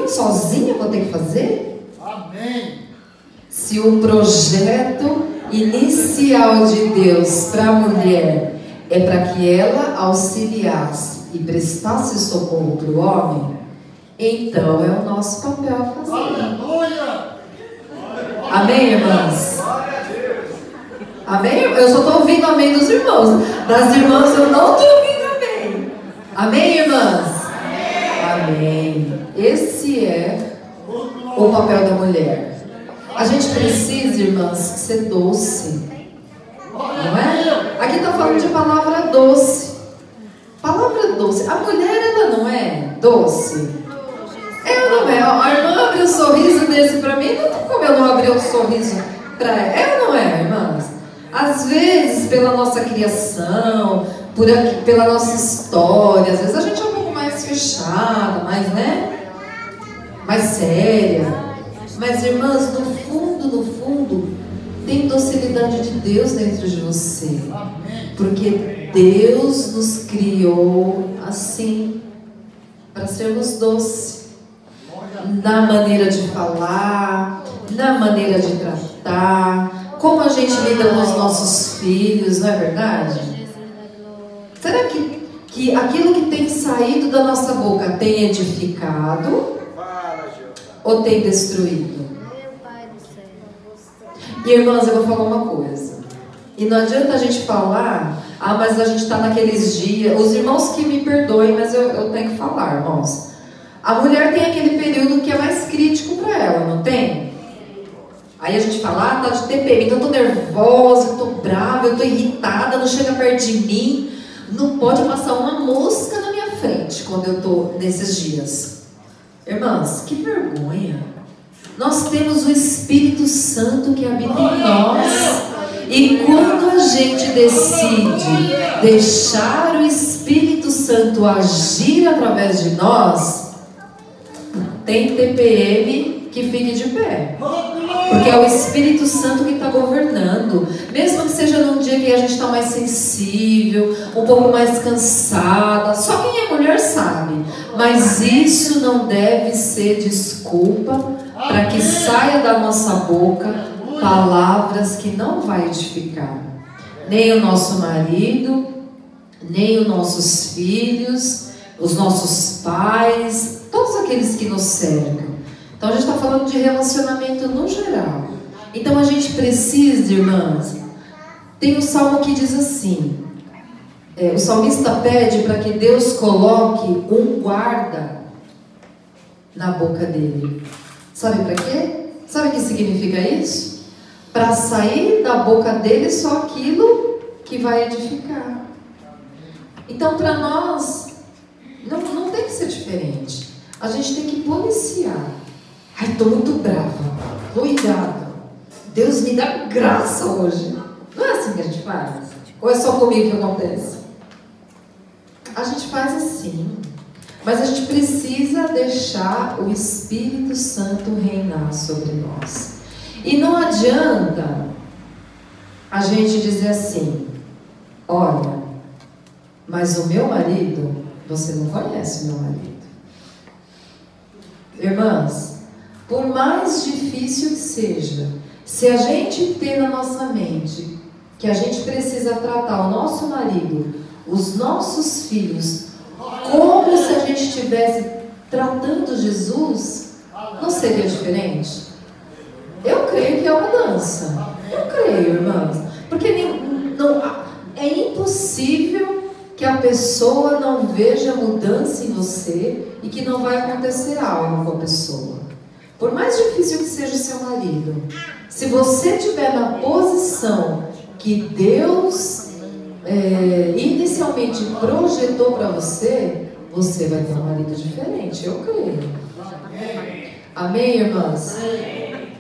sozinha vou ter que fazer? Amém. Se o projeto inicial de Deus para a mulher é para que ela auxiliasse e prestasse socorro para o homem, então é o nosso papel fazer. Aleluia. Amém, irmãs? Amém? Eu só estou ouvindo amém dos irmãos. Das irmãs eu não estou ouvindo amém. Amém, irmãs? Amém. Esse é o papel da mulher. A gente precisa, irmãs, ser doce. Não é? Aqui está falando de palavra doce. Palavra doce. A mulher, ela não é doce? Ela não é. A irmã abriu um sorriso desse para mim. Não tem como eu não abrir um sorriso para ela. Ela não é, irmãs? Às vezes, pela nossa criação, pela nossa história, às vezes a gente é um pouco mais fechada, mais séria. Mas, irmãs, no fundo, tem docilidade de Deus dentro de você. Porque Deus nos criou assim, para sermos doces. Na maneira de falar, na maneira de tratar, como a gente lida com os nossos filhos, não é verdade? Será que aquilo que tem saído da nossa boca tem edificado ou tem destruído? E, irmãs, eu vou falar uma coisa. E não adianta a gente falar, mas a gente está naqueles dias. Os irmãos que me perdoem, mas eu tenho que falar, irmãos. A mulher tem aquele período que é mais crítico para ela, não tem? Aí a gente fala, tá de TPM, então eu tô nervosa, eu tô brava, eu tô irritada, não chega perto de mim. Não pode passar uma mosca na minha frente quando eu tô nesses dias. Irmãs, que vergonha. Nós temos o Espírito Santo que habita em nós. E quando a gente decide deixar o Espírito Santo agir através de nós, tem TPM que fique de pé. Porque é o Espírito Santo que está governando. Mesmo que seja num dia que a gente está mais sensível, um pouco mais cansada. Só quem é mulher sabe. Mas isso não deve ser desculpa para que saia da nossa boca palavras que não vai edificar. Nem o nosso marido, nem os nossos filhos, os nossos pais, todos aqueles que nos cercam. Então a gente está falando de relacionamento no geral. Então a gente precisa, irmãs, tem um salmo que diz assim, o salmista pede para que Deus coloque um guarda na boca dele. Sabe para quê? Sabe o que significa isso? Para sair da boca dele só aquilo que vai edificar. Então para nós não tem que ser diferente. A gente tem que policiar. Ai, estou muito brava, estou irada. Deus me dá graça hoje. Não é assim que a gente faz? Ou é só comigo que acontece? A gente faz assim. Mas a gente precisa deixar o Espírito Santo reinar sobre nós. E não adianta a gente dizer assim, olha, mas o meu marido, você não conhece o meu marido. Irmãs, por mais difícil que seja, se a gente ter na nossa mente que a gente precisa tratar o nosso marido, os nossos filhos, como se a gente estivesse tratando Jesus, não seria diferente? Eu creio que é uma dança. Eu creio, irmãos. Porque é impossível que a pessoa não veja mudança em você e que não vai acontecer algo com a pessoa. Por mais difícil que seja o seu marido, se você estiver na posição que Deus inicialmente projetou para você, você vai ter um marido diferente, eu creio. Amém, irmãs?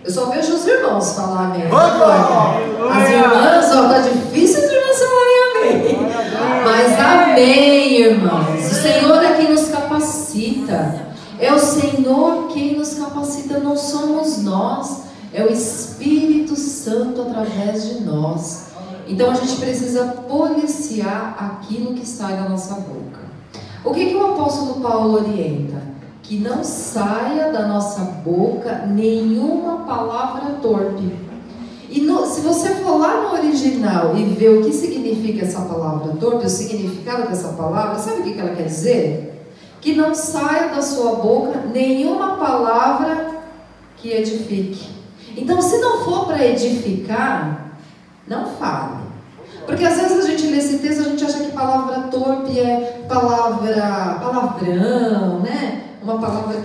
Eu só vejo os irmãos falar amém. As irmãs, tá difícil as irmãs falarem amém. Mas amém, irmãs. O Senhor é quem nos capacita. É o Senhor quem nos capacita, não somos nós. É o Espírito Santo através de nós. Então a gente precisa policiar aquilo que sai da nossa boca. O que o apóstolo Paulo orienta? que não saia da nossa boca nenhuma palavra torpe. E se você for lá no original e ver o que significa essa palavra torpe, o significado dessa palavra, sabe o que ela quer dizer? Que não saia da sua boca nenhuma palavra que edifique. Então, se não for para edificar, não fale. Porque às vezes a gente lê esse texto, a gente acha que palavra torpe é palavrão, né? Uma palavra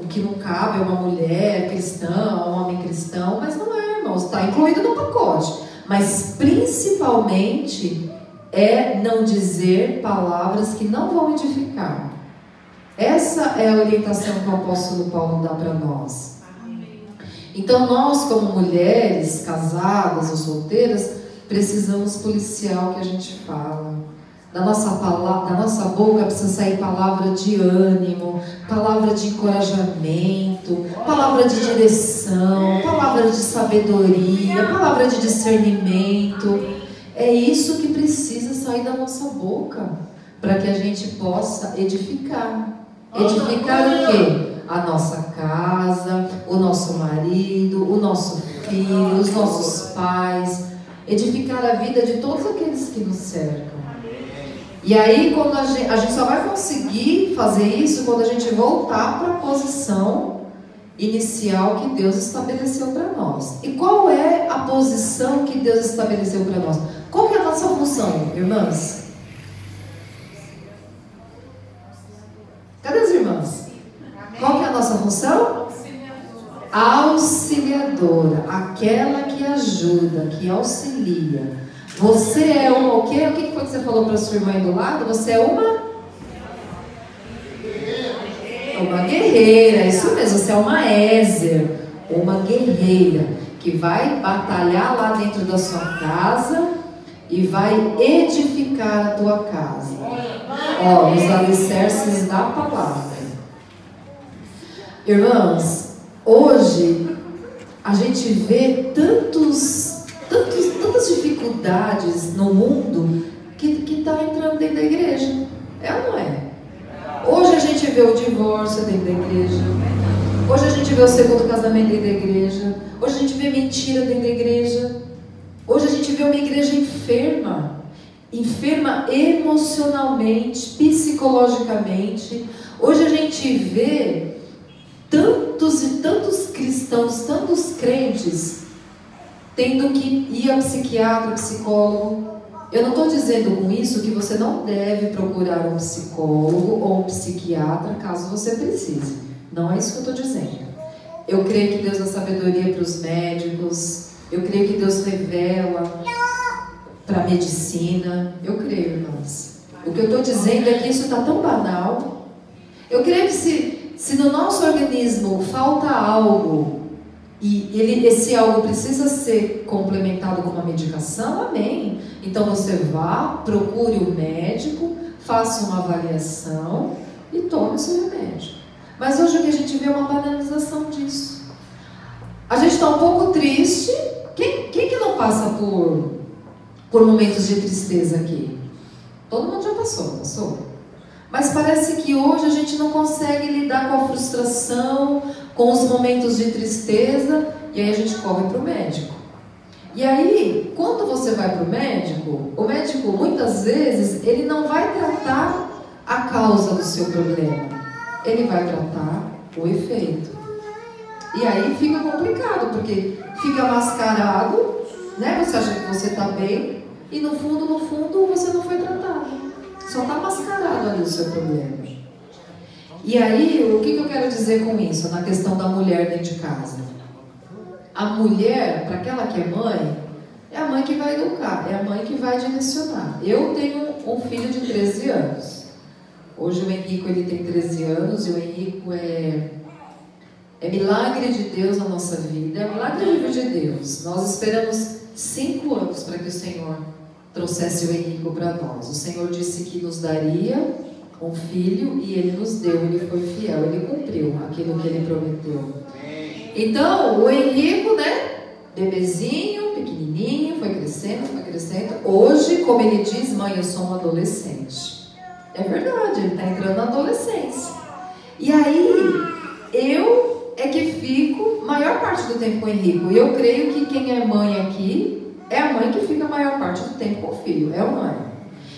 que não cabe a uma mulher cristã, a um homem cristão, mas não é, irmãos, está incluído no pacote. Mas principalmente é não dizer palavras que não vão edificar. Essa é a orientação que o apóstolo Paulo dá para nós. Então nós, como mulheres casadas ou solteiras, precisamos policiar o que a gente fala. Da nossa boca precisa sair palavra de ânimo, palavra de encorajamento, palavra de direção, palavra de sabedoria, palavra de discernimento. É isso que precisa sair da nossa boca, para que a gente possa edificar. Edificar o quê? A nossa casa, o nosso marido, o nosso filho, os nossos pais. Edificar a vida de todos aqueles que nos cercam. E aí, quando a gente só vai conseguir fazer isso quando a gente voltar para a posição inicial que Deus estabeleceu para nós. E qual é a posição que Deus estabeleceu para nós? Qual que é a nossa função, irmãs? Cadê as irmãs? Qual que é a nossa função? Auxiliadora, aquela que ajuda, que auxilia. Você é uma o quê? O que foi que você falou para a sua irmã aí do lado? Você é uma guerreira, isso mesmo, você é uma Ézer, uma guerreira, que vai batalhar lá dentro da sua casa e vai edificar a tua casa. Ó, os alicerces da palavra. Irmãos, hoje a gente vê tantas dificuldades no mundo que está entrando dentro da igreja. É ou não é? Hoje a gente vê o divórcio dentro da igreja. Hoje a gente vê o segundo casamento dentro da igreja. Hoje a gente vê mentira dentro da igreja. Hoje a gente vê uma igreja enferma emocionalmente, psicologicamente. Hoje a gente vê tantos e tantos cristãos, tantos crentes tendo que ir a psiquiatra, psicólogo. Eu não estou dizendo com isso que você não deve procurar um psicólogo ou um psiquiatra caso você precise. Não é isso que eu estou dizendo. Eu creio que Deus dá sabedoria para os médicos. Eu creio que Deus revela para a medicina. Eu creio, irmãos. O que eu estou dizendo é que isso está tão banal. Eu creio que se no nosso organismo falta algo e esse algo precisa ser complementado com uma medicação, amém. Então você vá, procure o médico, faça uma avaliação e tome o seu remédio. Mas hoje o que a gente vê é uma banalização disso. A gente está um pouco triste. Quem que não passa por momentos de tristeza aqui? Todo mundo já passou? Mas parece que hoje a gente não consegue lidar com a frustração, com os momentos de tristeza, e aí a gente corre para o médico. E aí, quando você vai para o médico muitas vezes, ele não vai tratar a causa do seu problema, ele vai tratar o efeito. E aí fica complicado, porque fica mascarado, né? Você acha que você está bem, e no fundo você não foi tratado. Só está mascarado ali o seu problema. E aí, o que eu quero dizer com isso? Na questão da mulher dentro de casa. A mulher, para aquela que é mãe, é a mãe que vai educar, é a mãe que vai direcionar. Eu tenho um filho de 13 anos. Hoje o Henrico ele tem 13 anos e o Henrico é milagre de Deus na nossa vida, é milagre vivo de Deus. Nós esperamos 5 anos para que o Senhor trouxesse o Henrico para nós. O Senhor disse que nos daria um filho e Ele nos deu, Ele foi fiel, Ele cumpriu aquilo que Ele prometeu. Então, o Henrico, né, bebezinho, pequenininho, foi crescendo. Hoje, como ele diz, mãe, eu sou um adolescente. É verdade, ele está entrando na adolescência. E aí, eu é que fico maior parte do tempo com o Henrico. E eu creio que quem é mãe aqui é a mãe que fica a maior parte do tempo com o filho. É ou não é?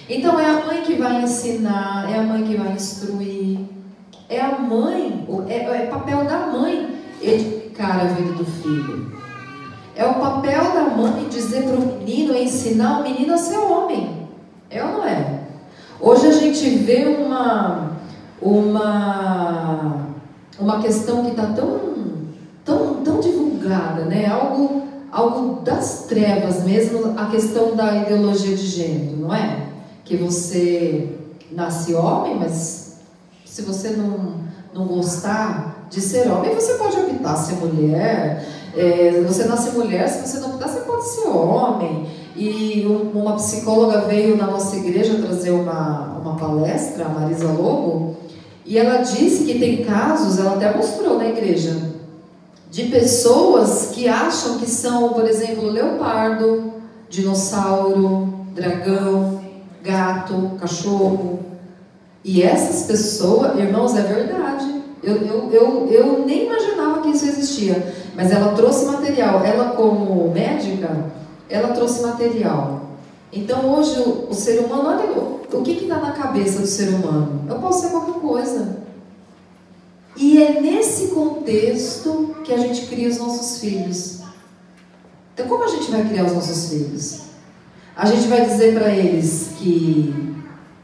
Então é a mãe que vai ensinar, é a mãe que vai instruir. É a mãe, é papel da mãe edificar a vida do filho. É o papel da mãe dizer para o menino, ensinar o menino a ser homem. É ou não é? Hoje a gente vê uma questão que está tão divulgada, né? Algo das trevas mesmo, a questão da ideologia de gênero, não é? Que você nasce homem, mas se você não gostar de ser homem, você pode optar ser mulher. Você nasce mulher, se você não optar, você pode ser homem. E uma psicóloga veio na nossa igreja trazer uma palestra, a Marisa Lobo, e ela disse que tem casos, ela até mostrou na igreja, de pessoas que acham que são, por exemplo, leopardo, dinossauro, dragão, gato, cachorro. E essas pessoas, irmãos, é verdade. Eu nem imaginava que isso existia. Mas ela trouxe material. Ela, como médica, ela trouxe material. Então, hoje, o ser humano, olha o que está na cabeça do ser humano. Eu posso ser qualquer coisa. E é nesse contexto que a gente cria os nossos filhos. Então, como a gente vai criar os nossos filhos? A gente vai dizer para eles que,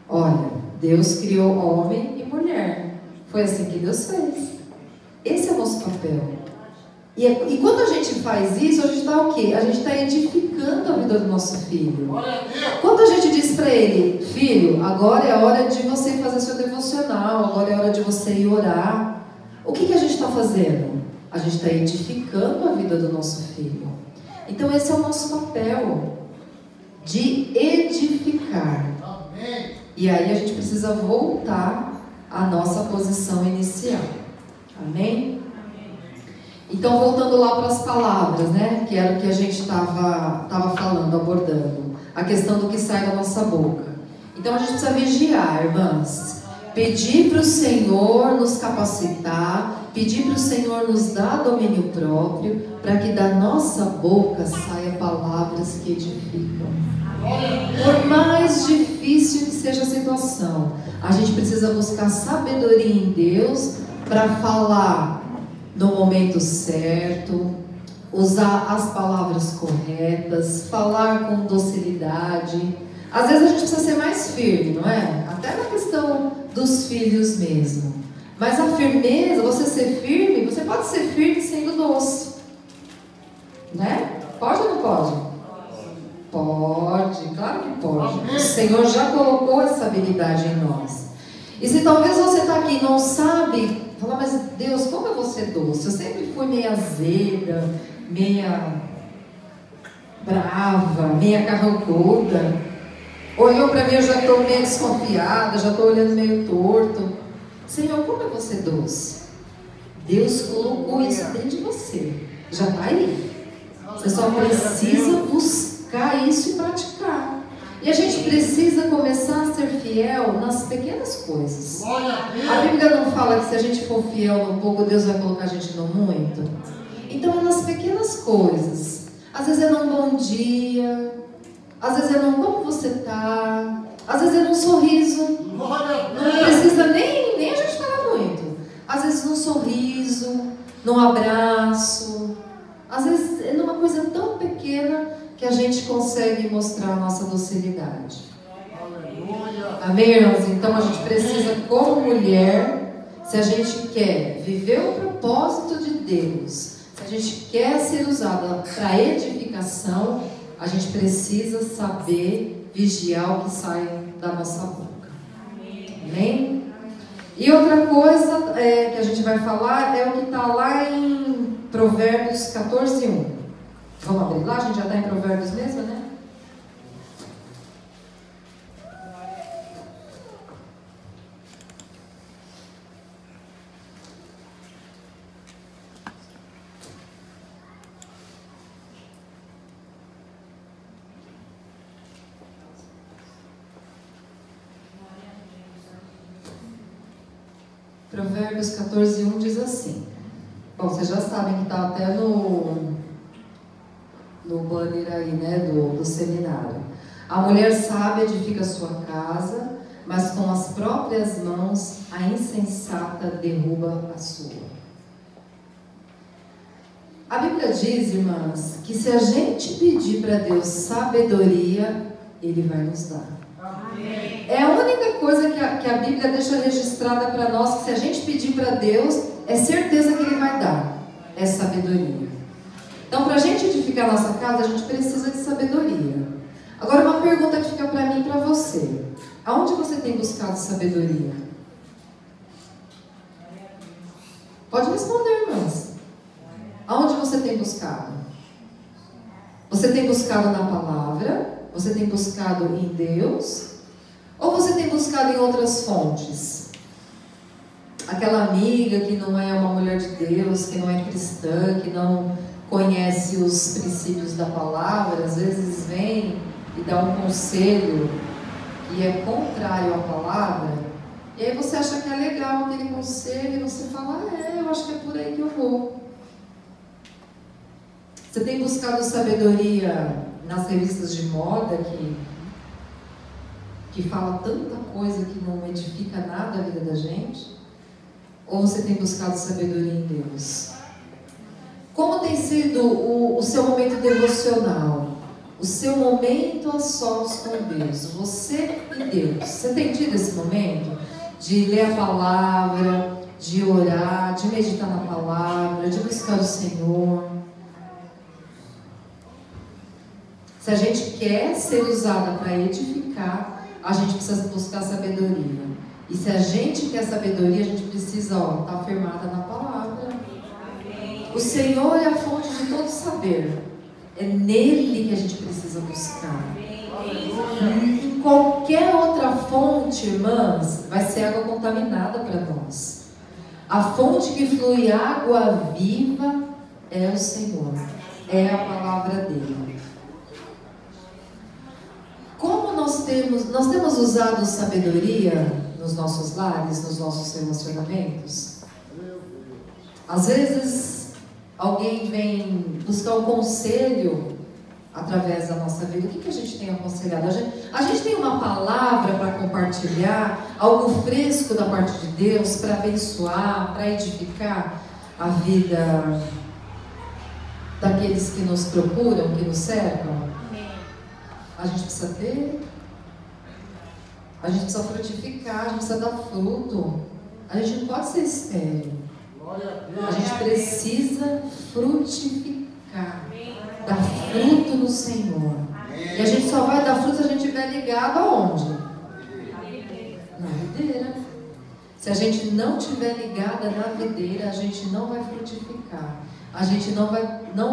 olha, Deus criou homem e mulher. Foi assim que Deus fez. Esse é o nosso papel. E quando a gente faz isso, a gente está o quê? A gente está edificando a vida do nosso filho. Quando a gente diz para ele, filho, agora é hora de você fazer seu devocional, agora é hora de você ir orar. O que a gente está fazendo? A gente está edificando a vida do nosso filho. Então esse é o nosso papel, de edificar. E aí a gente precisa voltar à nossa posição inicial. Amém? Então, voltando lá para as palavras, né? Que era o que a gente estava falando, abordando. A questão do que sai da nossa boca. Então, a gente precisa vigiar, irmãs. Pedir para o Senhor nos capacitar. Pedir para o Senhor nos dar domínio próprio. Para que da nossa boca saia palavras que edificam. Por mais difícil que seja a situação, a gente precisa buscar sabedoria em Deus para falar no momento certo, usar as palavras corretas, falar com docilidade. Às vezes a gente precisa ser mais firme, não é? Até na questão dos filhos mesmo. Mas a firmeza, você ser firme, você pode ser firme sendo doce. Né? Pode ou não pode? Pode, claro que pode. O Senhor já colocou essa habilidade em nós. E se talvez você está aqui e não sabe, fala, mas Deus, como eu vou ser doce? Eu sempre fui meia azeda, meia brava, meia carrancuda. Olhou para mim, eu já estou meio desconfiada, já estou olhando meio torto. Senhor, como eu vou ser doce? Deus colocou isso dentro de você. Já está aí. Você só precisa buscar isso e praticar. E a gente precisa começar a ser fiel nas pequenas coisas. A Bíblia não fala que se a gente for fiel no pouco, Deus vai colocar a gente no muito? Então é nas pequenas coisas. Às vezes é num bom dia, às vezes é num como você está, às vezes é num sorriso. Não precisa nem a gente falar muito. Às vezes num sorriso, num abraço. Às vezes é numa coisa tão pequena que a gente consegue mostrar a nossa docilidade. Amém, irmãos? Então a gente precisa, como mulher, se a gente quer viver o propósito de Deus, se a gente quer ser usada para edificação, a gente precisa saber vigiar o que sai da nossa boca. Amém? E outra coisa que a gente vai falar é o que está lá em Provérbios 14:1. Vamos abrir lá? A gente já está em Provérbios mesmo, né? Provérbios 14:1 diz assim. Bom, vocês já sabem que está até no banner aí, né, do seminário. A mulher sábia edifica sua casa, mas com as próprias mãos a insensata derruba a sua. A Bíblia diz, irmãs, que se a gente pedir para Deus sabedoria, Ele vai nos dar. Amém. É a única coisa que a Bíblia deixa registrada para nós, que se a gente pedir para Deus, é certeza que Ele vai dar, é sabedoria. Então, para a gente edificar a nossa casa, a gente precisa de sabedoria. Agora, uma pergunta que fica para mim e para você. Aonde você tem buscado sabedoria? Pode responder, irmãs. Aonde você tem buscado? Você tem buscado na palavra? Você tem buscado em Deus? Ou você tem buscado em outras fontes? Aquela amiga que não é uma mulher de Deus, que não é cristã, que não conhece os princípios da palavra, às vezes vem e dá um conselho que é contrário à palavra, e aí você acha que é legal aquele conselho, e você fala, eu acho que é por aí que eu vou. Você tem buscado sabedoria nas revistas de moda que fala tanta coisa que não edifica nada a vida da gente? Ou você tem buscado sabedoria em Deus? Como tem sido o seu momento devocional? O seu momento a sós com Deus? Você e Deus. Você tem tido esse momento de ler a palavra, de orar, de meditar na palavra, de buscar o Senhor? Se a gente quer ser usada para edificar, a gente precisa buscar sabedoria. E se a gente quer sabedoria, a gente precisa estar firmada na palavra. O Senhor é a fonte de todo saber. É nele que a gente precisa buscar. Em qualquer outra fonte, irmãs, vai ser água contaminada para nós. A fonte que flui água viva é o Senhor. É a palavra dele. Como nós temos usado sabedoria nos nossos lares, nos nossos relacionamentos? Às vezes, alguém vem buscar um conselho através da nossa vida. O que a gente tem aconselhado? A gente tem uma palavra para compartilhar, algo fresco da parte de Deus para abençoar, para edificar a vida daqueles que nos procuram, que nos cercam. A gente precisa ter, a gente precisa frutificar, a gente precisa dar fruto. A gente não pode ser estéril. A gente precisa frutificar, dar fruto no Senhor. E a gente só vai dar fruto se a gente estiver ligado aonde? Na videira. Se a gente não estiver ligada na videira, a gente não vai frutificar. A gente não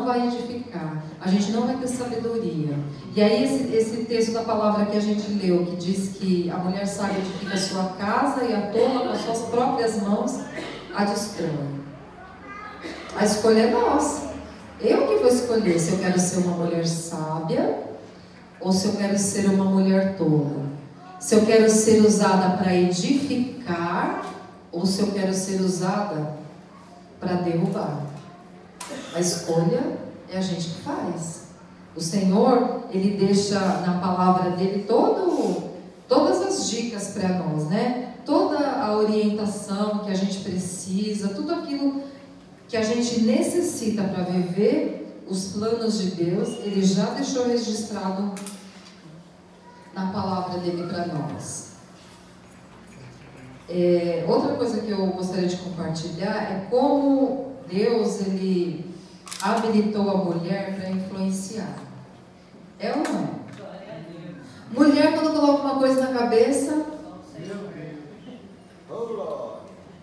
vai edificar, a gente não vai ter sabedoria. E aí esse texto da palavra que a gente leu, que diz que a mulher sábia edifica a sua casa e a tola com suas próprias mãos a destrói. A escolha é nossa. Eu que vou escolher se eu quero ser uma mulher sábia ou se eu quero ser uma mulher tola. Se eu quero ser usada para edificar ou se eu quero ser usada para derrubar. A escolha é a gente que faz. O Senhor, Ele deixa na palavra dele todas as dicas para nós, né? Toda a orientação que a gente precisa, tudo aquilo que a gente necessita para viver os planos de Deus, Ele já deixou registrado na palavra dele para nós. Outra coisa que eu gostaria de compartilhar é como Deus, Ele habilitou a mulher para influenciar. É ou não é? Mulher, quando coloca uma coisa na cabeça,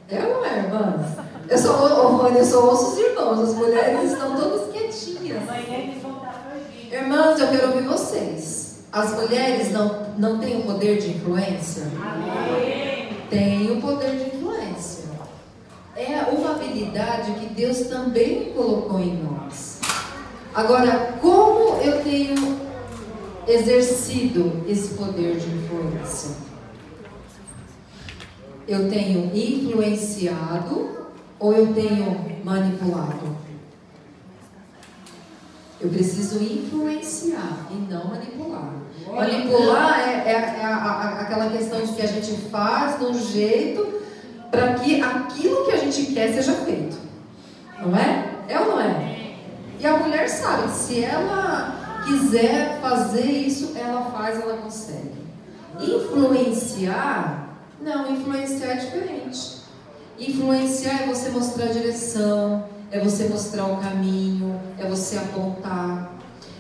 é ou não é, irmãs? Eu só ouço os irmãos, as mulheres estão todas quietinhas. Irmãs, eu quero ouvir vocês. As mulheres não têm o poder de influência? Têm o poder de influência. É uma habilidade que Deus também colocou em nós. Agora, como eu tenho exercido esse poder de influência? Eu tenho influenciado ou eu tenho manipulado? Eu preciso influenciar e não manipular. Manipular é aquela questão de que a gente faz de um jeito para que aquilo que a gente quer seja feito. Não é? É ou não é? E a mulher sabe que se ela quiser fazer isso, ela faz, ela consegue. Influenciar, não, influenciar é diferente. Influenciar é você mostrar a direção, é você mostrar o caminho, é você apontar,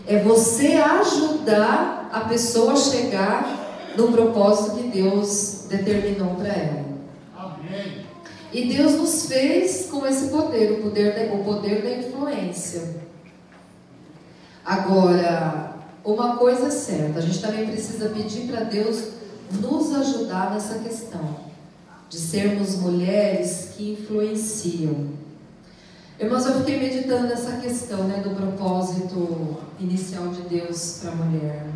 é você ajudar a pessoa a chegar no propósito que Deus determinou para ela. Amém. E Deus nos fez com esse poder, o poder da influência. Agora, uma coisa é certa, a gente também precisa pedir para Deus nos ajudar nessa questão de sermos mulheres que influenciam. Irmãos, eu fiquei meditando nessa questão, do propósito inicial de Deus para a mulher.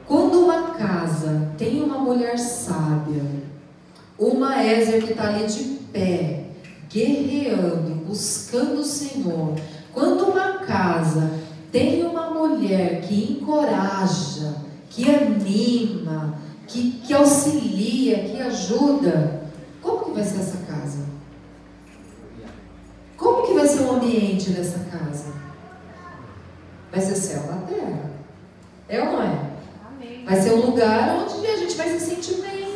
Quando uma casa tem uma mulher sábia, uma Ézer que está ali de pé, guerreando, buscando o Senhor. Quando uma casa tem uma mulher que encoraja, que anima, que auxilia, que ajuda, como que vai ser essa casa? Como que vai ser o ambiente dessa casa? Vai ser céu na terra. É ou não é? Amém. Vai ser um lugar onde a gente vai se sentir bem.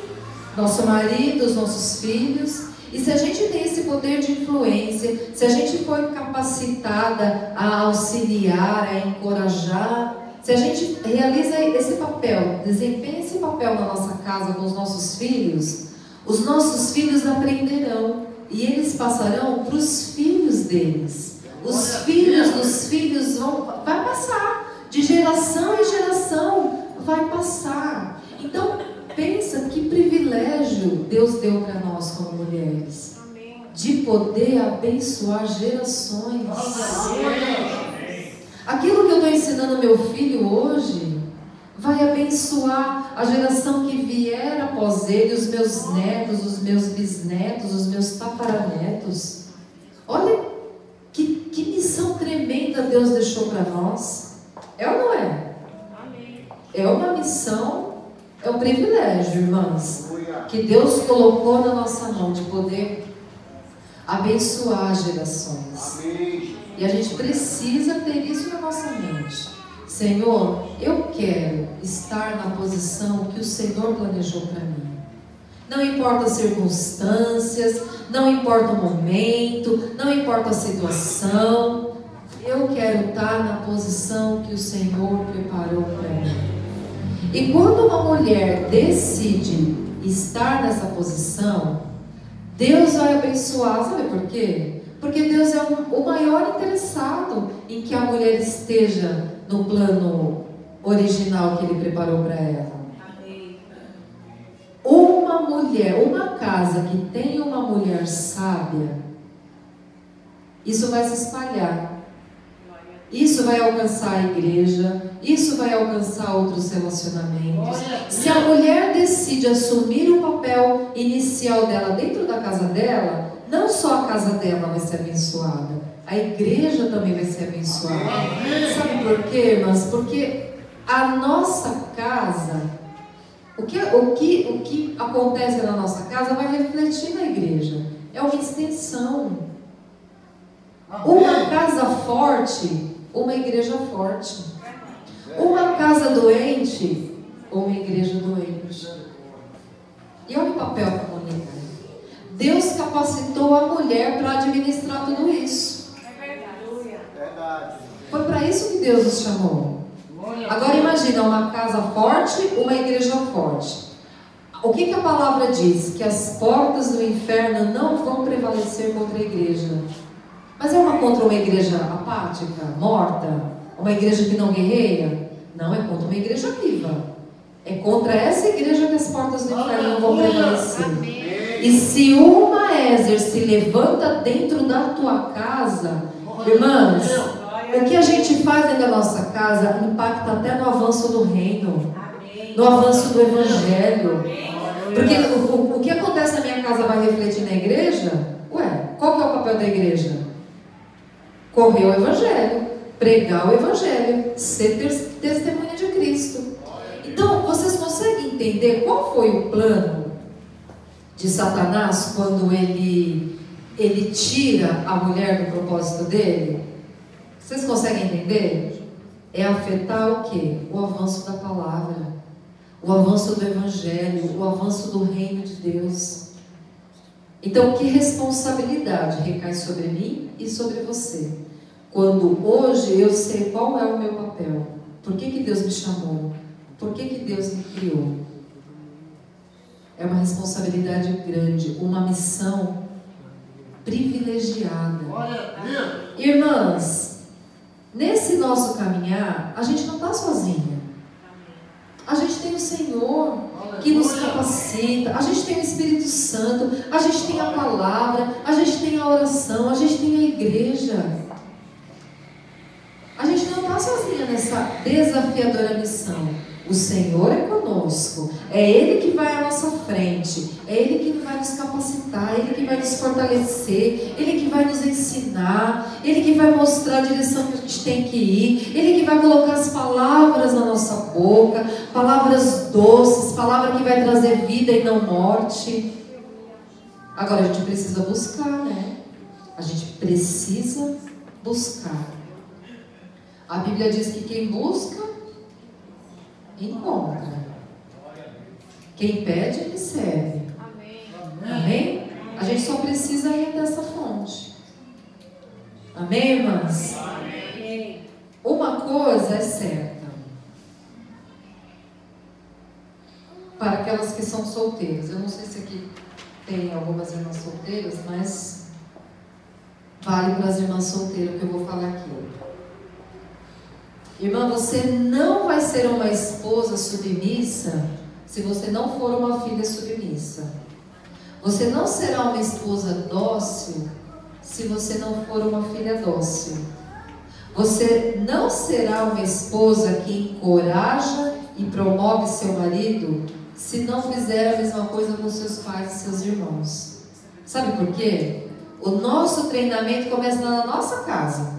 Nosso marido, os nossos filhos. E se a gente tem esse poder de influência, se a gente for capacitada a auxiliar, a encorajar, se a gente realiza esse papel, desempenha esse papel na nossa casa com os nossos filhos aprenderão e eles passarão para os filhos deles. Os filhos dos filhos vai passar, de geração em geração vai passar. Então, pensa que privilégio Deus deu para nós como mulheres, de poder abençoar gerações. Aquilo que eu estou ensinando meu filho hoje vai abençoar a geração que vier após ele, os meus netos, os meus bisnetos, os meus tataranetos. Olha que missão tremenda Deus deixou para nós. É ou não é? É uma missão. É um privilégio, irmãs, que Deus colocou na nossa mão de poder abençoar gerações. E a gente precisa ter isso na nossa mente. Senhor, eu quero estar na posição que o Senhor planejou para mim. Não importa as circunstâncias, não importa o momento, não importa a situação. Eu quero estar na posição que o Senhor preparou para mim. E quando uma mulher decide estar nessa posição, Deus vai abençoar. Sabe por quê? Porque Deus é o maior interessado em que a mulher esteja no plano original que Ele preparou para ela. Uma mulher, uma casa que tem uma mulher sábia, isso vai se espalhar. Isso vai alcançar a igreja, isso vai alcançar outros relacionamentos. Se a mulher decide assumir o papel inicial dela dentro da casa dela, não só a casa dela vai ser abençoada, a igreja também vai ser abençoada. Sabe por quê, irmãs? Porque a nossa casa, o que acontece na nossa casa vai refletir na igreja. É uma extensão. Uma casa forte, uma igreja forte. Uma casa doente, uma igreja doente. E olha o papel comunitário. Deus capacitou a mulher para administrar tudo isso. Foi para isso que Deus nos chamou. Agora imagina uma casa forte, uma igreja forte. O que a palavra diz? Que as portas do inferno não vão prevalecer contra a igreja. Mas é contra uma igreja apática, morta? Uma igreja que não guerreia? Não, é contra uma igreja viva. É contra essa igreja que as portas do inferno não vão prevalecer. E se uma Ézer se levanta dentro da tua casa, irmãs, o que a gente faz dentro da nossa casa impacta até no avanço do reino, no avanço do evangelho. Porque o que acontece na minha casa vai refletir na igreja? Ué, qual que é o papel da igreja? Correr o evangelho, pregar o evangelho, ser testemunha de Cristo. Então, vocês conseguem entender qual foi o plano de Satanás quando ele tira a mulher do propósito dele? Vocês conseguem entender? É afetar o quê? O avanço da palavra, o avanço do evangelho, o avanço do reino de Deus. Então, que responsabilidade recai sobre mim e sobre você? Quando hoje eu sei qual é o meu papel, por que Deus me chamou, por que Deus me criou. É uma responsabilidade grande, uma missão privilegiada. Irmãs, nesse nosso caminhar, a gente não está sozinha. A gente tem o Senhor que nos capacita, a gente tem o Espírito Santo, a gente tem a palavra, a gente tem a oração, a gente tem a igreja. A gente não está sozinha nessa desafiadora missão. O Senhor é conosco, é Ele que vai à nossa frente, é Ele que vai nos capacitar, é Ele que vai nos fortalecer, Ele que vai nos ensinar, Ele que vai mostrar a direção que a gente tem que ir, Ele que vai colocar as palavras na nossa boca, palavras doces, palavra que vai trazer vida e não morte. Agora a gente precisa buscar, né? A gente precisa buscar. A Bíblia diz que quem busca, encontra. Quem pede, recebe. Amém? A gente só precisa ir dessa fonte. Amém, irmãs? Amém. Uma coisa é certa. Para aquelas que são solteiras. Eu não sei se aqui tem algumas irmãs solteiras, mas vale para as irmãs solteiras o que eu vou falar aqui. Irmã, você não vai ser uma esposa submissa se você não for uma filha submissa. Você não será uma esposa dócil se você não for uma filha dócil. Você não será uma esposa que encoraja e promove seu marido se não fizer a mesma coisa com seus pais e seus irmãos. Sabe por quê? O nosso treinamento começa na nossa casa.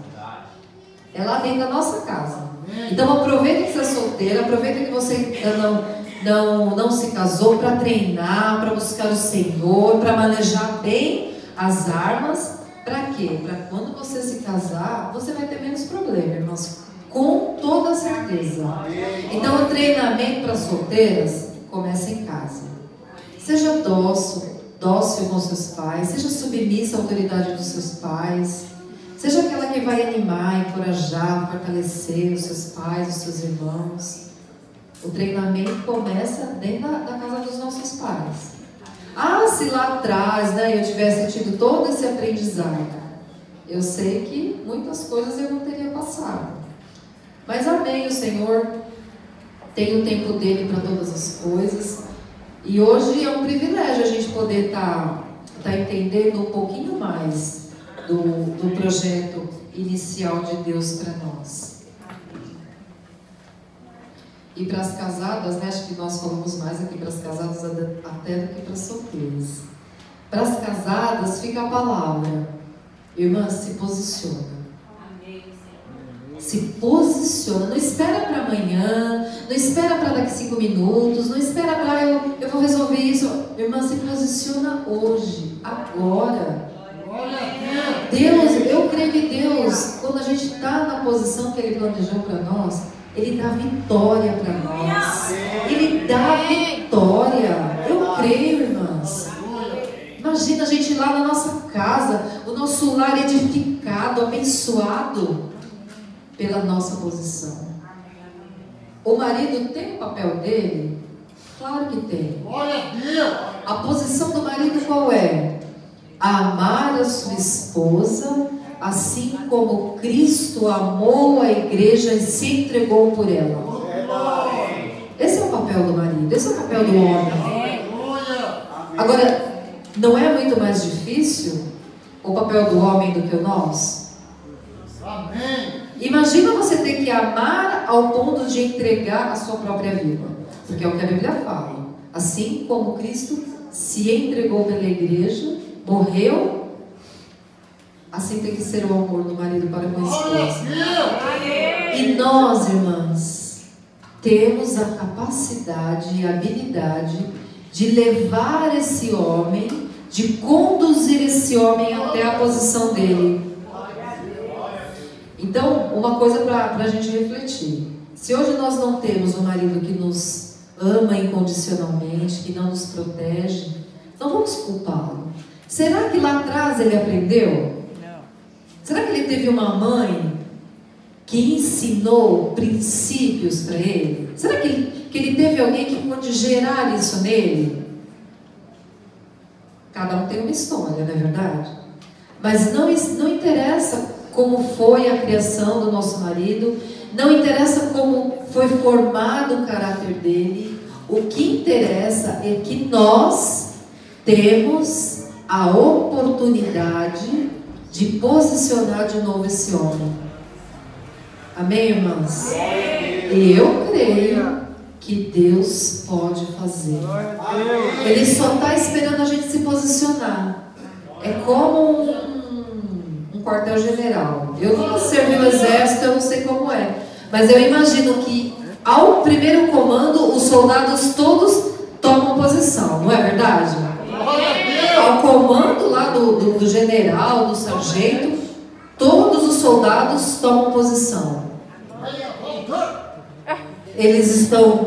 É lá dentro da nossa casa. Então aproveita que você é solteira, aproveita que você ainda não se casou para treinar, para buscar o Senhor, para manejar bem as armas. Para quê? Para quando você se casar, você vai ter menos problema, irmãos. Com toda certeza. Então o treinamento para solteiras começa em casa. Seja dócil com seus pais, seja submissa à autoridade dos seus pais. Seja aquela que vai animar, encorajar, fortalecer os seus pais, os seus irmãos. O treinamento começa dentro da casa dos nossos pais. Ah, se lá atrás, né, eu tivesse tido todo esse aprendizado, eu sei que muitas coisas eu não teria passado. Mas amém, o Senhor tem o tempo dele para todas as coisas. E hoje é um privilégio a gente poder estar entendendo um pouquinho mais do projeto inicial de Deus para nós. E para as casadas, né, acho que nós falamos mais aqui para as casadas até do que para as solteiras. Para as casadas fica a palavra. Irmã, se posiciona. Se posiciona. Não espera para amanhã, não espera para daqui 5 minutos, não espera para eu vou resolver isso. Irmã, se posiciona hoje, agora. Deus, eu creio que Deus, quando a gente está na posição que Ele planejou para nós, Ele dá vitória para nós. Ele dá vitória. Eu creio, irmãs. Imagina a gente lá na nossa casa, o nosso lar edificado, abençoado pela nossa posição. O marido tem o papel dele? Claro que tem. A posição do marido qual é? Amar a sua esposa, assim como Cristo amou a igreja e se entregou por ela. Esse é o papel do marido, esse é o papel do homem. Agora, não é muito mais difícil o papel do homem do que o nosso? Imagina você ter que amar ao ponto de entregar a sua própria vida, porque é o que a Bíblia fala. Assim como Cristo se entregou pela igreja, morreu, assim tem que ser o amor do marido para com a esposa. E nós, irmãs, temos a capacidade e a habilidade de levar esse homem, de conduzir esse homem até a posição dele. Então, uma coisa para a gente refletir. Se hoje nós não temos um marido que nos ama incondicionalmente, que não nos protege, não vamos culpá-lo. Será que lá atrás ele aprendeu? Não. Será que ele teve uma mãe que ensinou princípios para ele? Será que ele teve alguém que pode gerar isso nele? Cada um tem uma história, não é verdade? Mas não interessa como foi a criação do nosso marido, não interessa como foi formado o caráter dele. O que interessa é que nós temos a oportunidade de posicionar de novo esse homem. Amém, irmãs? E eu creio que Deus pode fazer. Ele só está esperando a gente se posicionar. É como um quartel-general. Eu nunca servi no exército, eu não sei como é. Mas eu imagino que ao primeiro comando, os soldados todos tomam posição, não é verdade? Ao comando lá do general, do sargento, todos os soldados tomam posição. Eles estão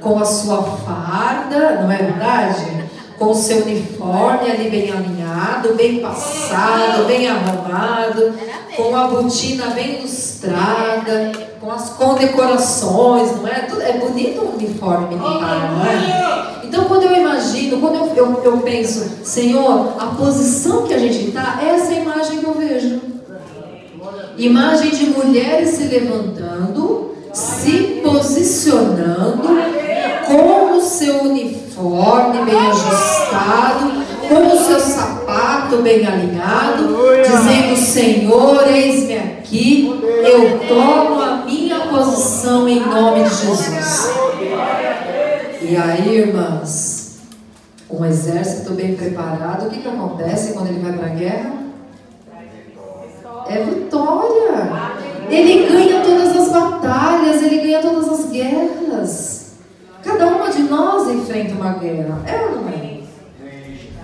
com a sua farda, não é verdade? Com o seu uniforme ali bem alinhado, bem passado, bem arrumado, com a botina bem lustrada, com as condecorações, não é? É bonito o uniforme militar, não é? Então, quando eu imagino, quando eu penso, Senhor, a posição que a gente está, é essa imagem que eu vejo. Imagem de mulheres se levantando, se posicionando, com o seu uniforme bem ajustado, com o seu sapato bem alinhado, dizendo, Senhor, eis-me aqui, eu tomo a minha posição em nome de Jesus. E aí, irmãs, um exército bem preparado, o que acontece quando ele vai para a guerra? É vitória. Ele ganha todas as batalhas, ele ganha todas as guerras. Cada uma de nós enfrenta uma guerra, é ou não é?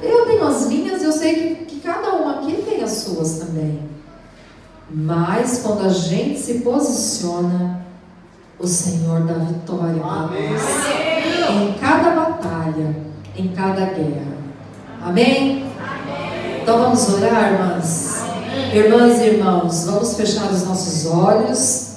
Eu tenho as minhas, eu sei que cada uma aqui tem as suas também. Mas quando a gente se posiciona, o Senhor dá vitória para nós. Em cada batalha, em cada guerra. Amém? Então vamos orar, irmãs? Irmãs e irmãos, vamos fechar os nossos olhos.